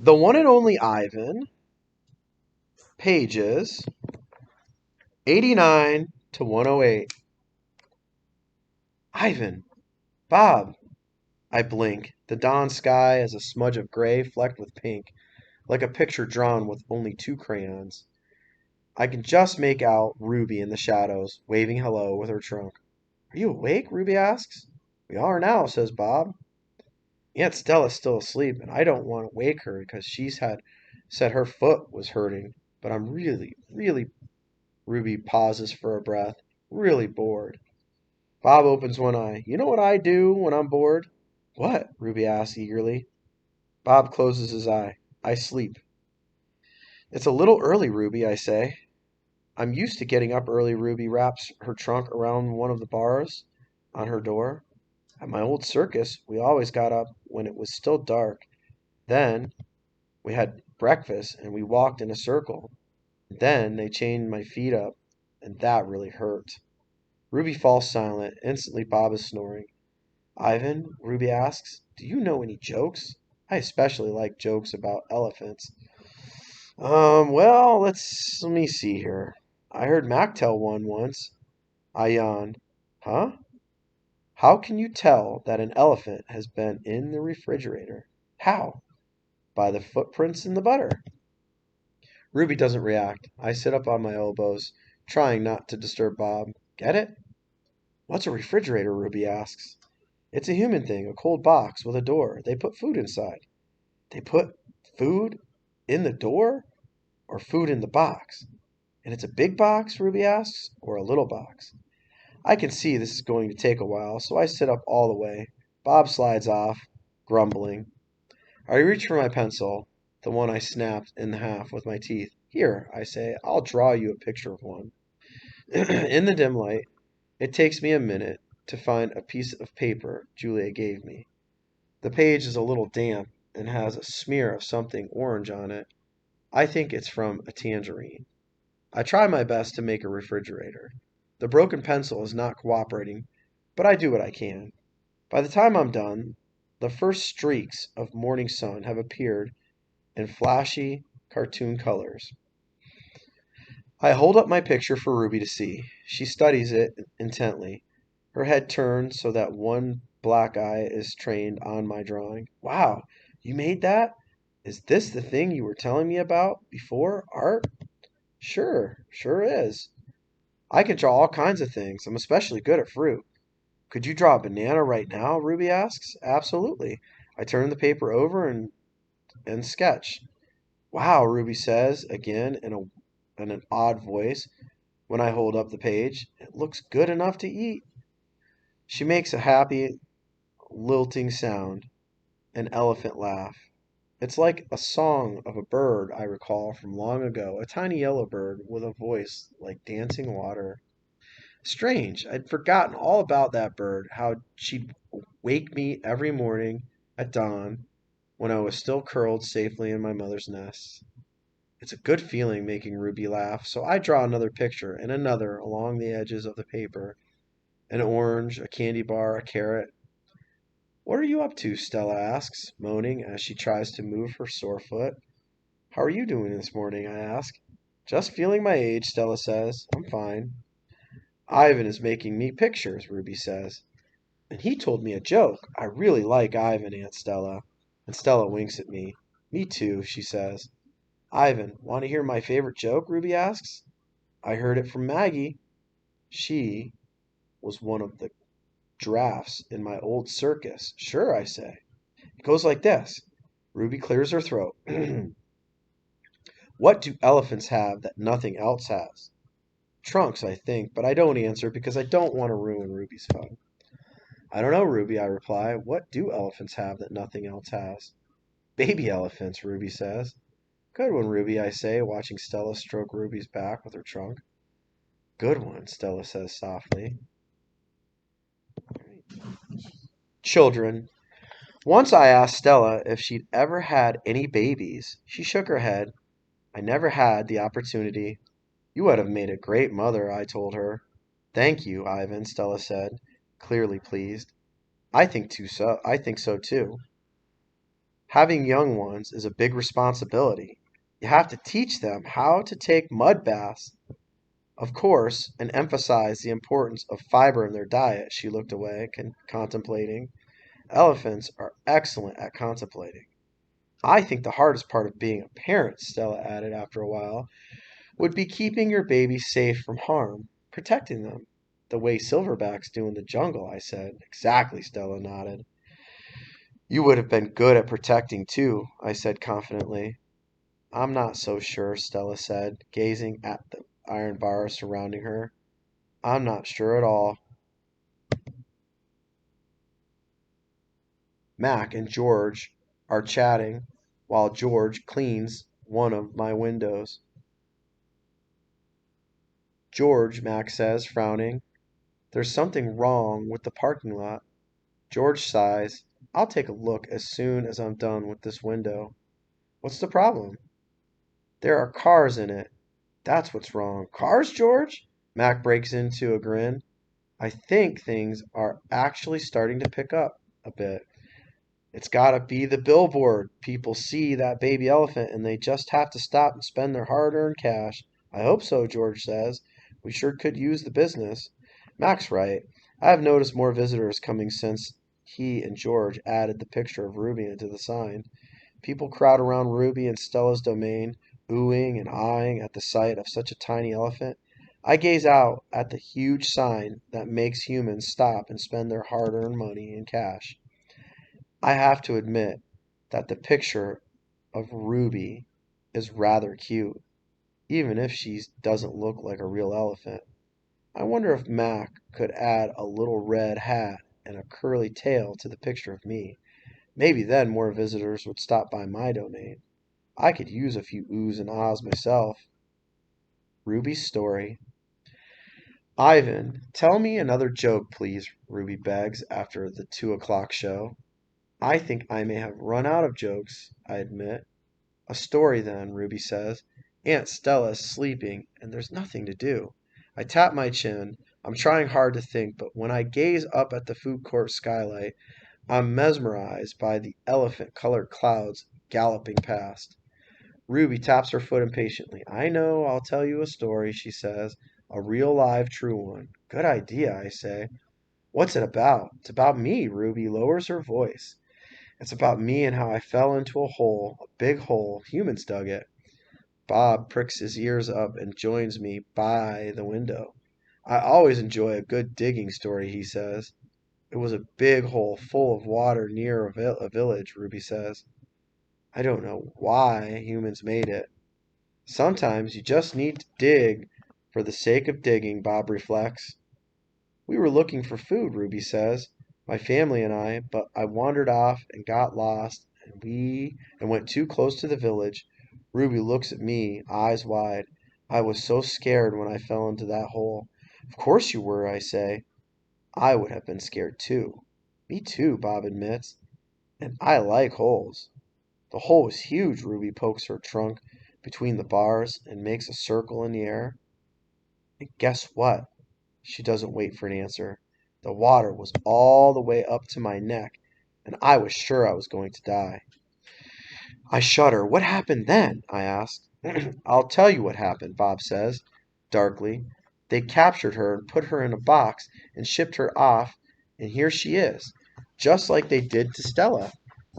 The one and only Ivan, pages 89 to 108. Ivan, Bob. I blink. The dawn sky is a smudge of gray flecked with pink, like a picture drawn with only two crayons. I can just make out Ruby in the shadows, waving hello with her trunk. Are you awake? Ruby asks. We are now, says Bob. Aunt Stella's still asleep, and I don't want to wake her because she's had said her foot was hurting. But I'm really, Ruby pauses for a breath, really bored. Bob opens one eye. You know what I do when I'm bored? What? Ruby asks eagerly. Bob closes his eye. I sleep. It's a little early, Ruby, I say. I'm used to getting up early. Ruby wraps her trunk around one of the bars on her door. At my old circus, we always got up when it was still dark. Then we had breakfast and we walked in a circle. Then they chained my feet up, and that really hurt. Ruby falls silent. Instantly, Bob is snoring. Ivan, Ruby asks, do you know any jokes? I especially like jokes about elephants. Well, let me see here. I heard Mac tell one once. I yawned. Huh? How can you tell that an elephant has been in the refrigerator? How? By the footprints in the butter. Ruby doesn't react. I sit up on my elbows, trying not to disturb Bob. Get it? What's a refrigerator? Ruby asks. It's a human thing, a cold box with a door. They put food inside. They put food in the door or food in the box? And it's a big box, Ruby asks, or a little box? I can see this is going to take a while, so I sit up all the way. Bob slides off, grumbling. I reach for my pencil, the one I snapped in half with my teeth. Here, I say, I'll draw you a picture of one. In the dim light, it takes me a minute to find a piece of paper Julia gave me. The page is a little damp and has a smear of something orange on it. I think it's from a tangerine. I try my best to make a refrigerator. The broken pencil is not cooperating, but I do what I can. By the time I'm done, the first streaks of morning sun have appeared in flashy cartoon colors. I hold up my picture for Ruby to see. She studies it intently, her head turned so that one black eye is trained on my drawing. Wow, you made that? Is this the thing you were telling me about before? Art? Sure is. I can draw all kinds of things. I'm especially good at fruit. Could you draw a banana right now? Ruby asks. Absolutely. I turn the paper over and sketch. Wow, Ruby says again in an odd voice when I hold up the page. It looks good enough to eat. She makes a happy, lilting sound, an elephant laugh. It's like a song of a bird I recall from long ago, a tiny yellow bird with a voice like dancing water. Strange, I'd forgotten all about that bird, how she'd wake me every morning at dawn when I was still curled safely in my mother's nest. It's a good feeling making Ruby laugh, so I draw another picture and another along the edges of the paper. An orange, a candy bar, a carrot. What are you up to? Stella asks, moaning as she tries to move her sore foot. How are you doing this morning? I ask. Just feeling my age, Stella says. I'm fine. Ivan is making me pictures, Ruby says. And he told me a joke. I really like Ivan, Aunt Stella. And Stella winks at me. Me too, she says. Ivan, want to hear my favorite joke? Ruby asks. I heard it from Maggie. She was one of the giraffes in my old circus. Sure, I say. It goes like this. Ruby clears her throat. What do elephants have that nothing else has? Trunks, I think, but I don't answer because I don't want to ruin Ruby's fun. I don't know, Ruby, I reply. What do elephants have that nothing else has? Baby elephants, Ruby says. Good one, Ruby, I say, watching Stella stroke Ruby's back with her trunk. Good one, Stella says softly. Children. Once I asked Stella if she'd ever had any babies. She shook her head. I never had the opportunity. You would have made a great mother, I told her. Thank you, Ivan, Stella said, clearly pleased. I think so too. Having young ones is a big responsibility. You have to teach them how to take mud baths, of course, and emphasize the importance of fiber in their diet. She looked away, contemplating. Elephants are excellent at contemplating. I think the hardest part of being a parent, Stella added after a while, would be keeping your babies safe from harm, protecting them. The way silverbacks do in the jungle, I said. Exactly, Stella nodded. You would have been good at protecting too, I said confidently. I'm not so sure, Stella said, gazing at the iron bars surrounding her. I'm not sure at all. Mac and George are chatting while George cleans one of my windows. George, Mac says, frowning. There's something wrong with the parking lot. George sighs. I'll take a look as soon as I'm done with this window. What's the problem? There are cars in it. That's what's wrong. Cars, George? Mac breaks into a grin. I think things are actually starting to pick up a bit. It's gotta be the billboard. People see that baby elephant and they just have to stop and spend their hard-earned cash. I hope so, George says. We sure could use the business. Mac's right. I have noticed more visitors coming since he and George added the picture of Ruby into the sign. People crowd around Ruby and Stella's domain, oohing and eyeing at the sight of such a tiny elephant. I gaze out at the huge sign that makes humans stop and spend their hard-earned money in cash. I have to admit that the picture of Ruby is rather cute, even if she doesn't look like a real elephant. I wonder if Mac could add a little red hat and a curly tail to the picture of me. Maybe then more visitors would stop by my domain. I could use a few oohs and ahs myself. Ruby's story. Ivan, tell me another joke, please, Ruby begs after the 2 o'clock show. I think I may have run out of jokes, I admit. A story then, Ruby says. Aunt Stella's sleeping, and there's nothing to do. I tap my chin. I'm trying hard to think, but when I gaze up at the food court skylight, I'm mesmerized by the elephant-colored clouds galloping past. Ruby taps her foot impatiently. I know, I'll tell you a story, she says. A real live true one. Good idea, I say. What's it about? It's about me, Ruby lowers her voice. It's about me and how I fell into a hole, a big hole. Humans dug it. Bob pricks his ears up and joins me by the window. I always enjoy a good digging story, he says. It was a big hole full of water near a village, Ruby says. I don't know why humans made it. Sometimes you just need to dig for the sake of digging, Bob reflects. We were looking for food, Ruby says, my family and I, but I wandered off and got lost and went too close to the village. Ruby looks at me, eyes wide. I was so scared when I fell into that hole. Of course you were, I say. I would have been scared too. Me too, Bob admits. And I like holes. The hole was huge. Ruby pokes her trunk between the bars and makes a circle in the air. And guess what? She doesn't wait for an answer. The water was all the way up to my neck, and I was sure I was going to die. I shudder. What happened then? I ask. I'll tell you what happened, Bob says, darkly. They captured her and put her in a box and shipped her off, and here she is, just like they did to Stella.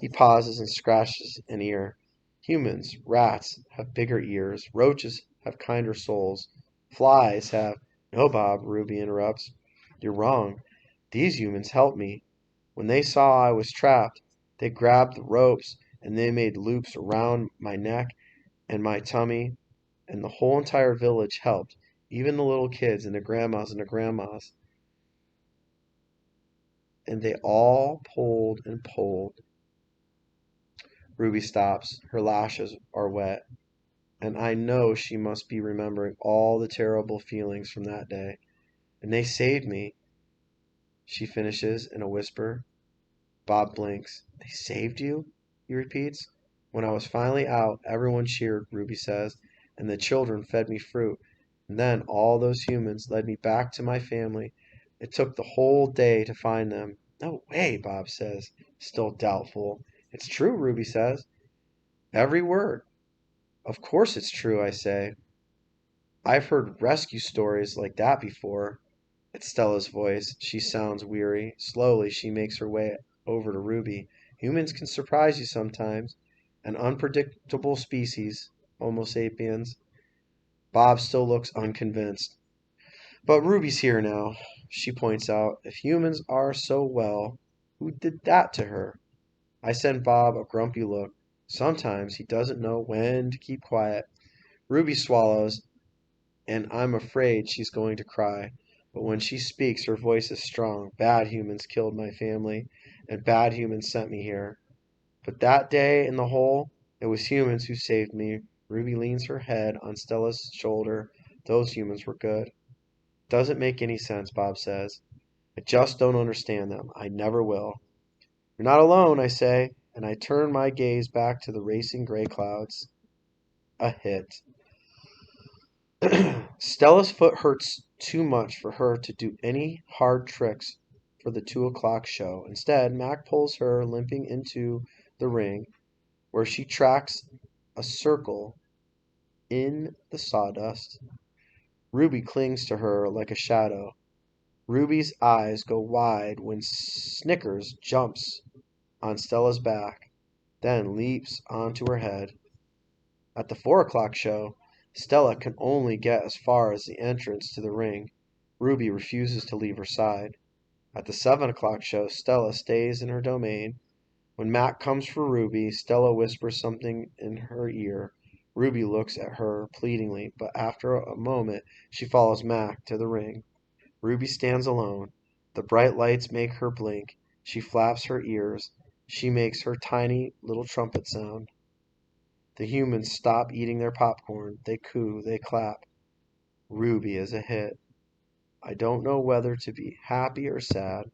He pauses and scratches an ear. Humans, rats, have bigger ears. Roaches have kinder souls. Flies have... No, Bob, Ruby interrupts. You're wrong. These humans helped me. When they saw I was trapped, they grabbed the ropes and they made loops around my neck and my tummy, and the whole entire village helped, even the little kids and the grandmas, and they all pulled and pulled. Ruby stops. Her lashes are wet, and I know she must be remembering all the terrible feelings from that day. And they saved me, she finishes in a whisper. Bob blinks. They saved you? He repeats. When I was finally out, everyone cheered, Ruby says, and the children fed me fruit. And then all those humans led me back to my family. It took the whole day to find them. No way, Bob says, still doubtful, It's true, Ruby says. Every word. Of course it's true, I say. I've heard rescue stories like that before. It's Stella's voice. She sounds weary. Slowly, she makes her way over to Ruby. Humans can surprise you sometimes. An unpredictable species, Homo sapiens. Bob still looks unconvinced. But Ruby's here now, she points out. If humans are so well, who did that to her? I send Bob a grumpy look. Sometimes he doesn't know when to keep quiet. Ruby swallows, and I'm afraid she's going to cry. But when she speaks, her voice is strong. Bad humans killed my family, and bad humans sent me here. But that day in the hole, it was humans who saved me. Ruby leans her head on Stella's shoulder. Those humans were good. Doesn't make any sense, Bob says. I just don't understand them. I never will. You're not alone, I say, and I turn my gaze back to the racing gray clouds. A hit. Stella's foot hurts too much for her to do any hard tricks for the 2 o'clock show. Instead, Mac pulls her limping into the ring, where she tracks a circle in the sawdust. Ruby clings to her like a shadow. Ruby's eyes go wide when Snickers jumps on Stella's back, then leaps onto her head. At the 4 o'clock show, Stella can only get as far as the entrance to the ring. Ruby refuses to leave her side. At the 7 o'clock show, Stella stays in her domain. When Mac comes for Ruby, Stella whispers something in her ear. Ruby looks at her pleadingly, but after a moment she follows Mac to the ring. Ruby stands alone. The bright lights make her blink. She flaps her ears. She makes her tiny little trumpet sound. The humans stop eating their popcorn. They coo, they clap. Ruby is a hit. I don't know whether to be happy or sad.